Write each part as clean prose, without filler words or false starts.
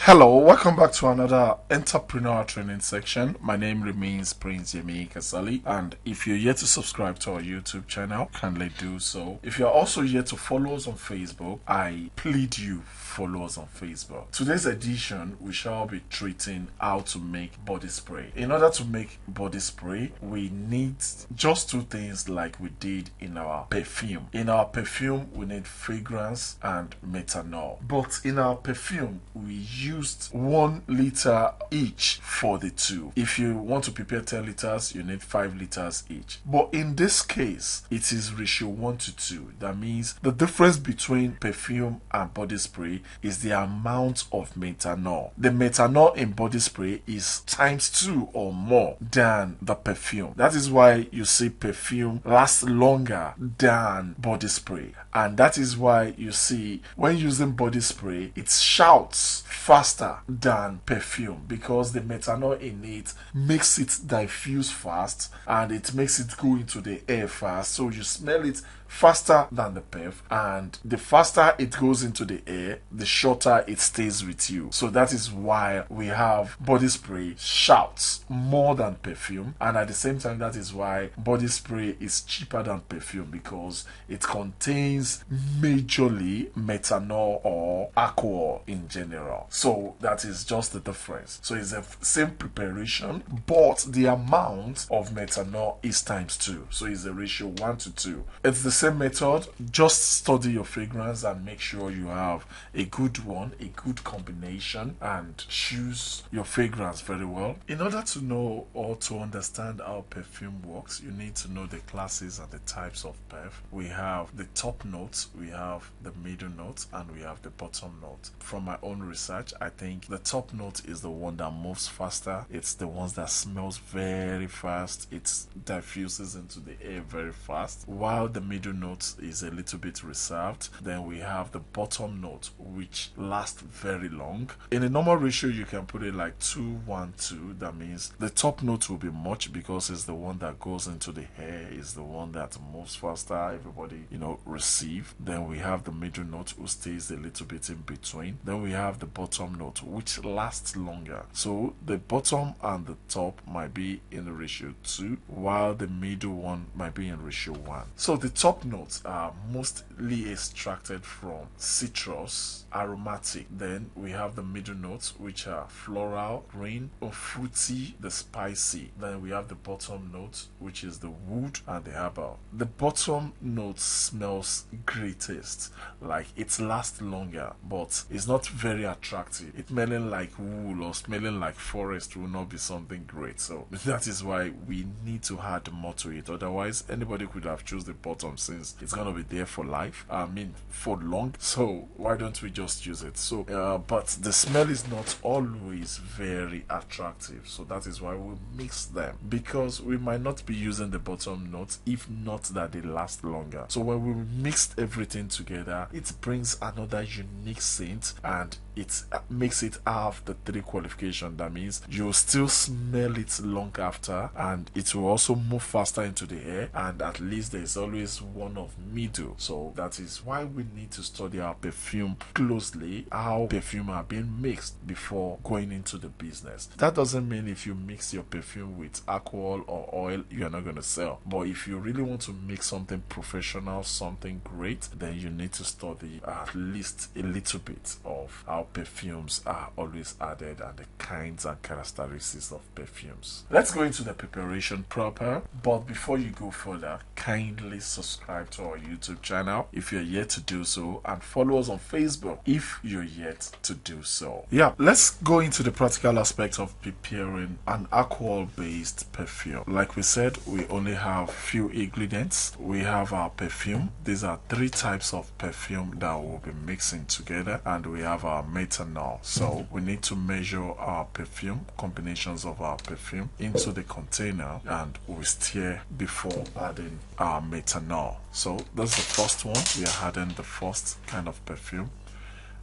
Hello, welcome back to another entrepreneur training section. My name remains Prince Yemi Kasali, and if you're yet to subscribe to our YouTube channel, kindly do so. If you're also yet to follow us on Facebook, I plead you follow us on Facebook. Today's edition, we shall be treating how to make body spray. In order to make body spray, we need just two things like we did in our perfume. In our perfume, we need fragrance and methanol. But in our perfume, we used 1 liter each for the two. If you want to prepare 10 liters, you need 5 liters each. But in this case, it is ratio 1 to 2. That means the difference between perfume and body spray is the amount of methanol. The methanol in body spray is times 2 or more than the perfume. That is why you see perfume lasts longer than body spray. And that is why you see when using body spray, it shouts faster than perfume because the methanol in it makes it diffuse fast and it makes it go into the air fast. So you smell it faster than the perf, and the faster it goes into the air, the shorter it stays with you. So that is why we have body spray shouts more than perfume, and at the same time that is why body spray is cheaper than perfume because it contains majorly methanol or alcohol in general. So that is just the difference. So it's the same preparation, but the amount of methanol is times 2. So it's a ratio 1 to 2. It's the same method. Just study your fragrance and make sure you have a good one, a good combination, and choose your fragrance very well. In order to know or to understand how perfume works, you need to know the classes and the types of perf. We have the top notes, we have the middle notes, and we have the bottom note. From my own research, I think the top note is the one that moves faster. It's the ones that smells very fast. It diffuses into the air very fast, while the middle note is a little bit reserved. Then we have the bottom note, which lasts very long. In a normal ratio, you can put it like 2-1-2. That means the top note will be much because it's the one that goes into the hair, is the one that moves faster, everybody receive. Then we have the middle note, who stays a little bit in between. Then we have the bottom note, which lasts longer. So the bottom and the top might be in the ratio 2, while the middle one might be in ratio 1. So the top notes are mostly extracted from citrus, aromatic. Then we have the middle notes, which are floral, green, or fruity, the spicy. Then we have the bottom note, which is the wood and the herbal. The bottom note smells greatest, like it lasts longer, but it's not very attractive. It smelling like wool or smelling like forest will not be something great. So that is why we need to add more to it. Otherwise, anybody could have chosen the bottom since it's gonna be there for life. I mean, for long. So why don't we just use it? So, but the smell is not always very attractive. So that is why we mix them, because we might not be using the bottom notes if not that they last longer. So when we mixed everything together, it brings another unique scent and it makes it have the 3 qualification. That means you'll still smell it long after, and it will also move faster into the air, and at least there's always one of middle. So that is why we need to study our perfume closely, how perfume are being mixed before going into the business. That doesn't mean if you mix your perfume with alcohol or oil, you're not going to sell. But if you really want to make something professional, something great, then you need to study at least a little bit of how perfumes are always added and the kinds and characteristics of perfumes. Let's go into the preparation proper. But before you go further, kindly subscribe to our YouTube channel if you're yet to do so, and follow us on Facebook if you're yet to do so. Yeah, let's go into the practical aspect of preparing an alcohol-based perfume. Like we said, we only have few ingredients. We have our perfume. These are 3 types of perfume that we'll be mixing together, and we have our methanol. So we need to measure our perfume, combinations of our perfume, into the container, and we stir before adding our methanol. So that's the first one. We are adding the first kind of perfume,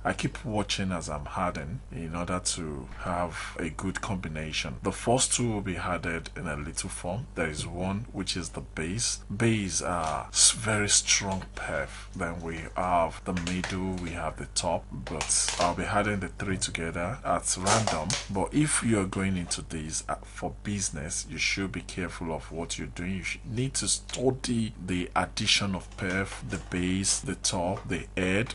I keep watching as I'm adding in order to have a good combination. The first two will be added in a little form. There is one which is the base. Base are very strong perf. Then we have the middle, we have the top, but I'll be adding the three together at random. But if you're going into this for business, you should be careful of what you're doing. You need to study the addition of perf, the base, the top, the head,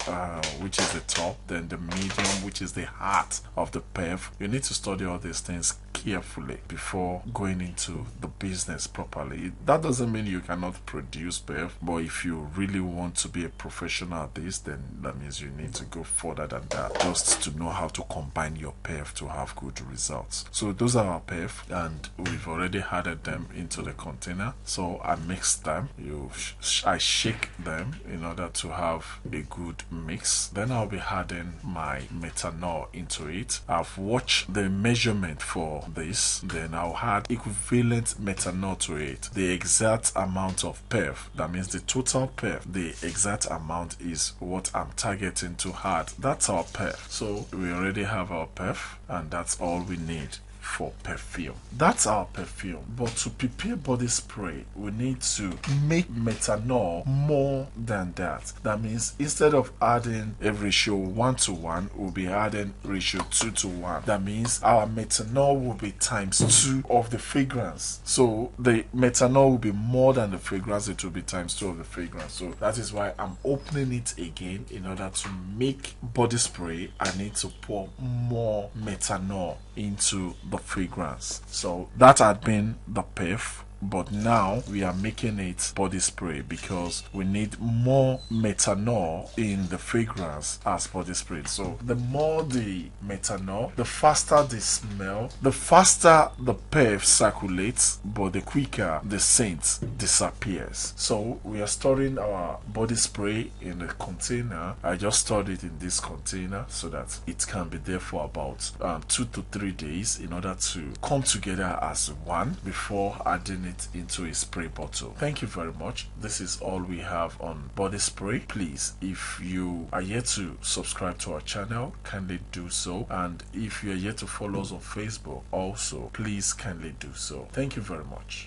which is the top, then the medium, which is the heart of the perf. You need to study all these things carefully before going into the business properly. That doesn't mean you cannot produce perf, but if you really want to be a professional at this, then that means you need to go further than that, just to know how to combine your perf to have good results. So those are our perf, and we've already added them into the container. So I mix them. I shake them in order to have a good mix. Then I'll be adding my methanol into it. I've watched the measurement for this, then I'll add equivalent methanol to it, the exact amount of perf. That means the total perf, the exact amount is what I'm targeting to add. That's our perf. So we already have our perf, and that's all we need for perfume. That's our perfume. But to prepare body spray, we need to make methanol more than that. That means instead of adding a ratio 1:1, we'll be adding ratio 2:1. That means our methanol will be times 2 of the fragrance. So the methanol will be more than the fragrance, it will be times 2 of the fragrance. So that is why I'm opening it again. In order to make body spray, I need to pour more methanol into the fragrance. So that had been the perf, but now we are making it body spray because we need more methanol in the fragrance as body spray. So the more the methanol, the faster the smell, the faster the perf circulates, but the quicker the scent disappears. So we are storing our body spray in a container. I just stored it in this container so that it can be there for about 2 to 3 days in order to come together as one before adding it into a spray bottle. Thank you very much. This is all we have on body spray. Please, if you are yet to subscribe to our channel, kindly do so, and if you are yet to follow us on Facebook also, please kindly do so. Thank you very much.